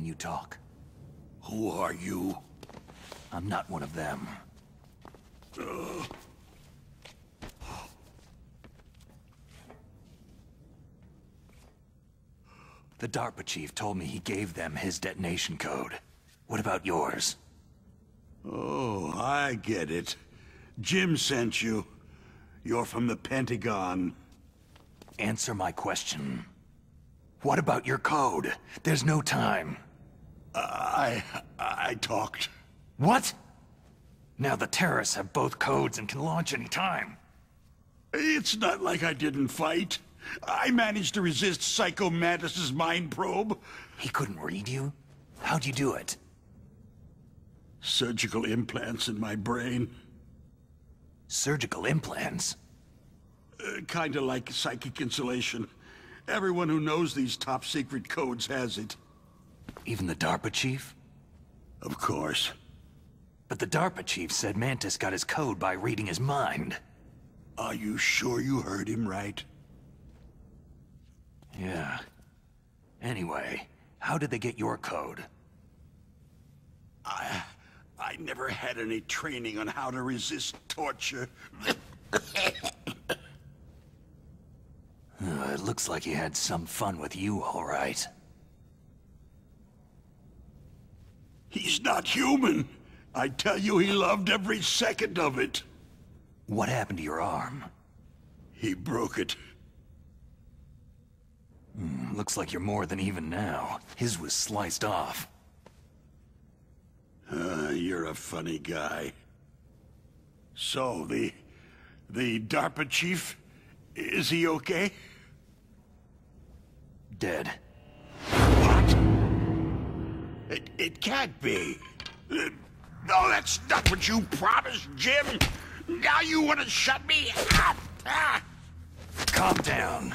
you talk. Who are you? I'm not one of them. The DARPA chief told me he gave them his detonation code. What about yours? Oh, I get it. Jim sent you. You're from the Pentagon. Answer my question. What about your code? There's no time. I talked. What? Now the terrorists have both codes and can launch any time. It's not like I didn't fight. I managed to resist Psycho Mantis's mind probe. He couldn't read you? How'd you do it? Surgical implants in my brain. Surgical implants? Kinda like psychic insulation. Everyone who knows these top-secret codes has it. Even the DARPA chief? Of course. But the DARPA chief said Mantis got his code by reading his mind. Are you sure you heard him right? Yeah. Anyway, how did they get your code? I never had any training on how to resist torture. It looks like he had some fun with you, all right. He's not human. I tell you, he loved every second of it. What happened to your arm? He broke it. Looks like you're more than even now. His was sliced off. You're a funny guy. So, the DARPA chief, is he okay? Dead. What? It can't be. No, that's not what you promised, Jim. Now you want to shut me up? Calm down.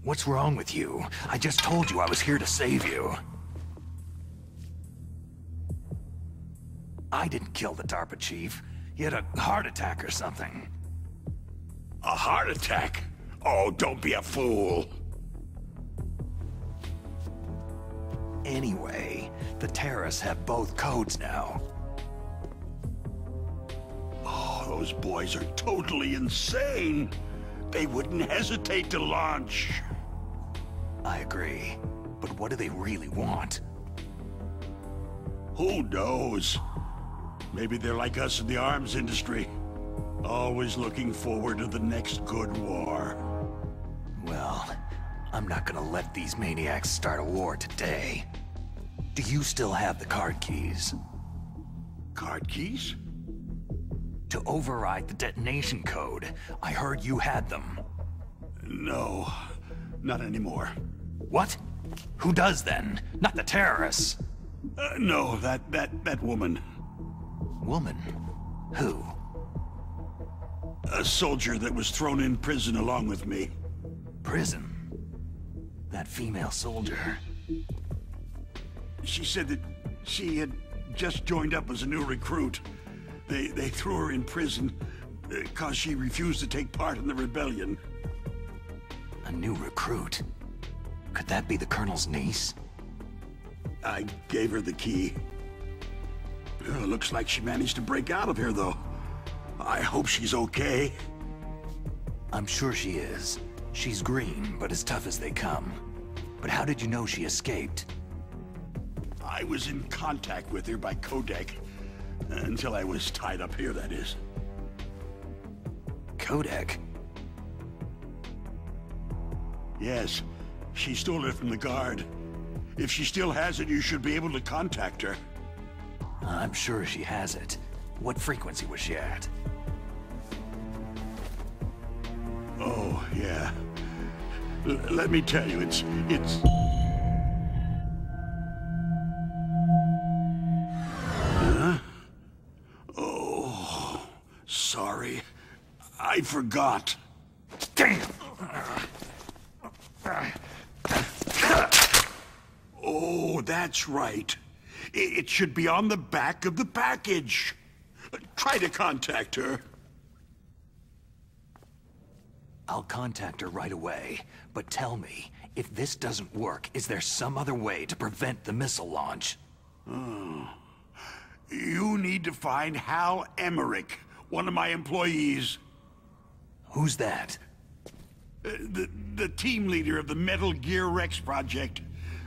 What's wrong with you? I just told you I was here to save you. I didn't kill the DARPA chief. He had a heart attack or something. A heart attack? Oh, don't be a fool. Anyway, the terrorists have both codes now. Oh, those boys are totally insane. They wouldn't hesitate to launch. I agree. But what do they really want? Who knows? Maybe they're like us in the arms industry. Always looking forward to the next good war. Well, I'm not gonna let these maniacs start a war today. Do you still have the card keys? Card keys? To override the detonation code. I heard you had them. No, not anymore. What? Who does then? Not the terrorists. No, that woman. Woman? Who? A soldier that was thrown in prison along with me. Prison? That female soldier. She said that she had just joined up as a new recruit. They threw her in prison because she refused to take part in the rebellion. A new recruit? Could that be the Colonel's niece? I gave her the key. Looks like she managed to break out of here, though. I hope she's okay. I'm sure she is. She's green, but as tough as they come. But how did you know she escaped? I was in contact with her by codec. Until I was tied up here, that is. Codec? Yes. She stole it from the guard. If she still has it, you should be able to contact her. I'm sure she has it. What frequency was she at? Oh, yeah. Let me tell you, it's... Huh? Oh, sorry. I forgot. Damn! Oh, that's right. It should be on the back of the package. Try to contact her. I'll contact her right away, but tell me, If this doesn't work, is there some other way to prevent the missile launch? You need to find Hal Emmerich, one of my employees. Who's that? The team leader of the Metal Gear Rex project.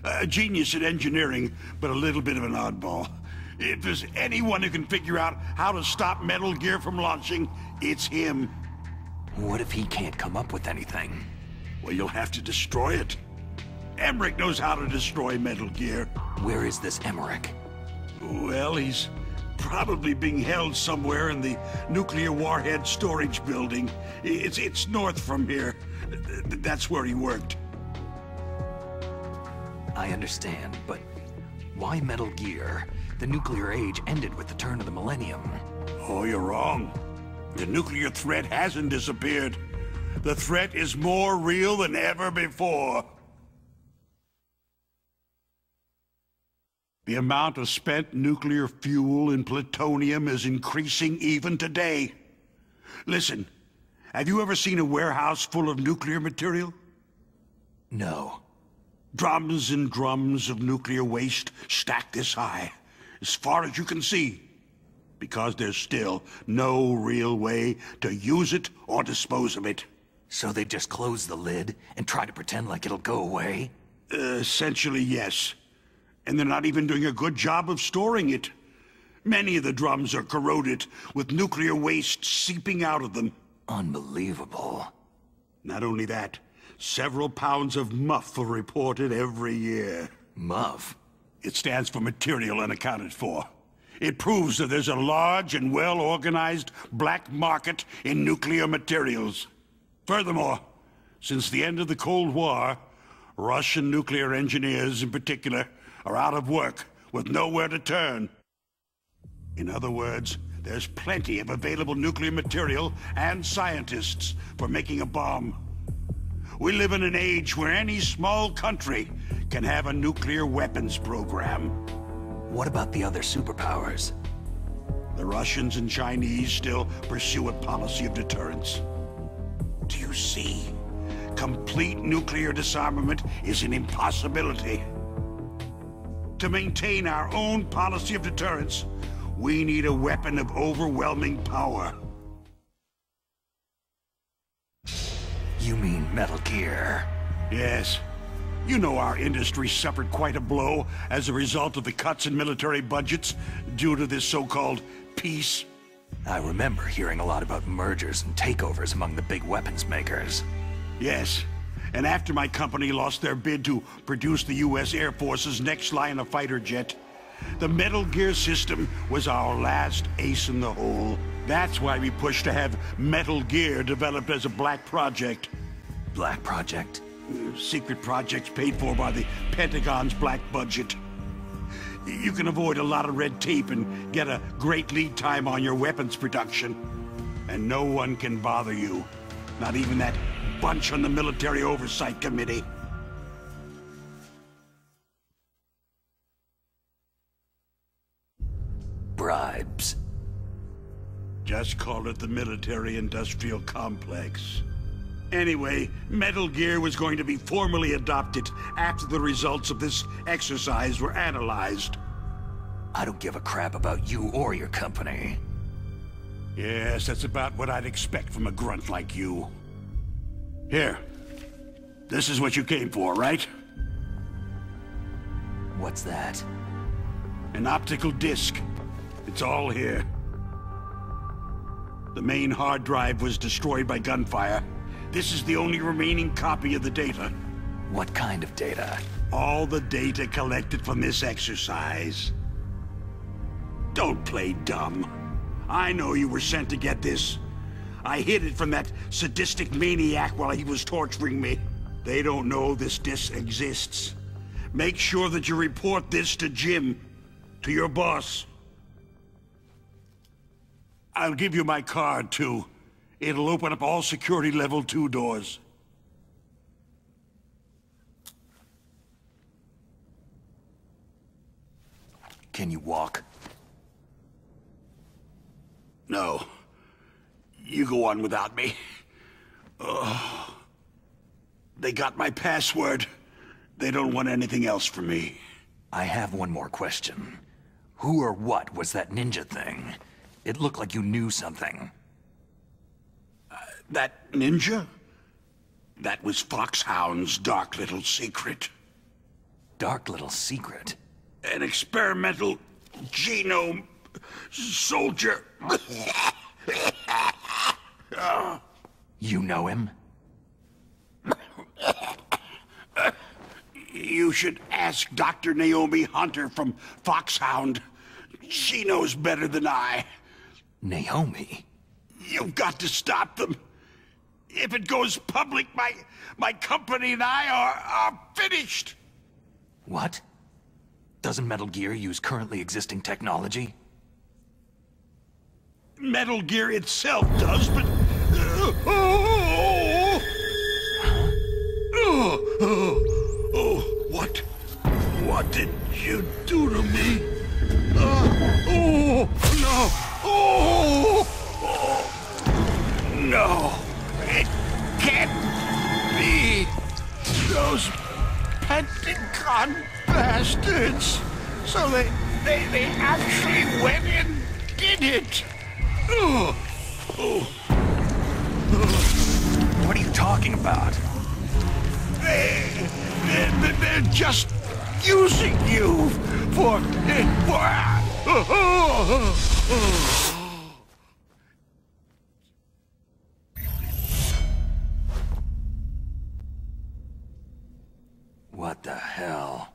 A genius at engineering, but a little bit of an oddball. If there's anyone who can figure out how to stop Metal Gear from launching, it's him. What if he can't come up with anything? Well, you'll have to destroy it. Emmerich knows how to destroy Metal Gear. Where is this Emmerich? Well, he's probably being held somewhere in the nuclear warhead storage building. It's north from here. That's where he worked. I understand, but why Metal Gear? The nuclear age ended with the turn of the millennium. Oh, you're wrong. The nuclear threat hasn't disappeared. The threat is more real than ever before. The amount of spent nuclear fuel and plutonium is increasing even today. Listen, have you ever seen a warehouse full of nuclear material? No. Drums and drums of nuclear waste stacked this high, as far as you can see, because there's still no real way to use it or dispose of it. So they just close the lid and try to pretend like it'll go away? Essentially, yes. And they're not even doing a good job of storing it. Many of the drums are corroded, with nuclear waste seeping out of them. Unbelievable. Not only that, several pounds of MUF are reported every year. MUF? It stands for Material Unaccounted For. It proves that there's a large and well-organized black market in nuclear materials. Furthermore, since the end of the Cold War, Russian nuclear engineers in particular are out of work with nowhere to turn. In other words, there's plenty of available nuclear material and scientists for making a bomb. We live in an age where any small country can have a nuclear weapons program. What about the other superpowers? The Russians and Chinese still pursue a policy of deterrence. Do you see? Complete nuclear disarmament is an impossibility. To maintain our own policy of deterrence, we need a weapon of overwhelming power. You mean Metal Gear? Yes. You know our industry suffered quite a blow as a result of the cuts in military budgets due to this so-called peace. I remember hearing a lot about mergers and takeovers among the big weapons makers. Yes. And after my company lost their bid to produce the U.S. Air Force's next line of fighter jet, the Metal Gear system was our last ace in the hole. That's why we pushed to have Metal Gear developed as a black project. Black project? Secret projects paid for by the Pentagon's black budget. You can avoid a lot of red tape and get a great lead time on your weapons production. And no one can bother you. Not even that bunch on the Military Oversight Committee. Bribes. Just call it the military-industrial complex. Anyway, Metal Gear was going to be formally adopted after the results of this exercise were analyzed. I don't give a crap about you or your company. Yes, that's about what I'd expect from a grunt like you. Here. This is what you came for, right? What's that? An optical disc. It's all here. The main hard drive was destroyed by gunfire. This is the only remaining copy of the data. What kind of data? All the data collected from this exercise. Don't play dumb. I know you were sent to get this. I hid it from that sadistic maniac while he was torturing me. They don't know this disc exists. Make sure that you report this to Jim, to your boss. I'll give you my card, too. It'll open up all security level 2 doors. Can you walk? No. You go on without me. Oh. They got my password. They don't want anything else from me. I have one more question. Who or what was that ninja thing? It looked like you knew something. That ninja? That was Foxhound's dark little secret. Dark little secret? An experimental genome soldier. You know him? You should ask Dr. Naomi Hunter from Foxhound. She knows better than I. Naomi? You've got to stop them. If it goes public, my company and I are finished. What? Doesn't Metal Gear use currently existing technology? Metal Gear itself does, but... What did you do to me? No! It can't be! Those Pentagon bastards! So they actually went and did it! What are you talking about? They're just using you for... What the hell?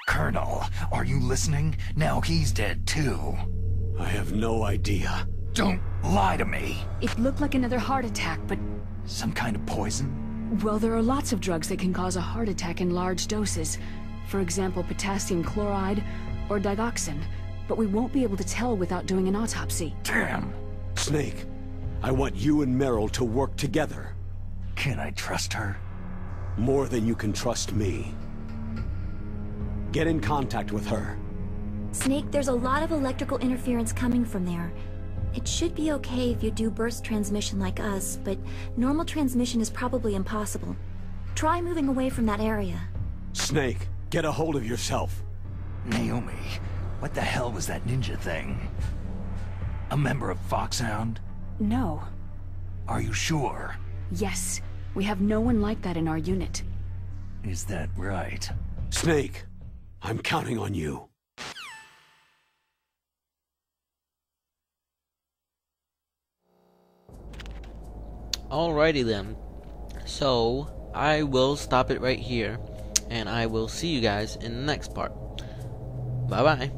Colonel, are you listening? Now he's dead too. I have no idea. Don't lie to me. It looked like another heart attack, but... Some kind of poison? Well, there are lots of drugs that can cause a heart attack in large doses. For example, potassium chloride or digoxin. But we won't be able to tell without doing an autopsy. Damn. Snake, I want you and Meryl to work together. Can I trust her? More than you can trust me. Get in contact with her. Snake, there's a lot of electrical interference coming from there. It should be okay if you do burst transmission like us, but normal transmission is probably impossible. Try moving away from that area. Snake, get a hold of yourself. Naomi, what the hell was that ninja thing? A member of Foxhound? No. Are you sure? Yes. We have no one like that in our unit. Is that right? Snake, I'm counting on you. Alrighty then. So, I will stop it right here, and I will see you guys in the next part. Bye bye.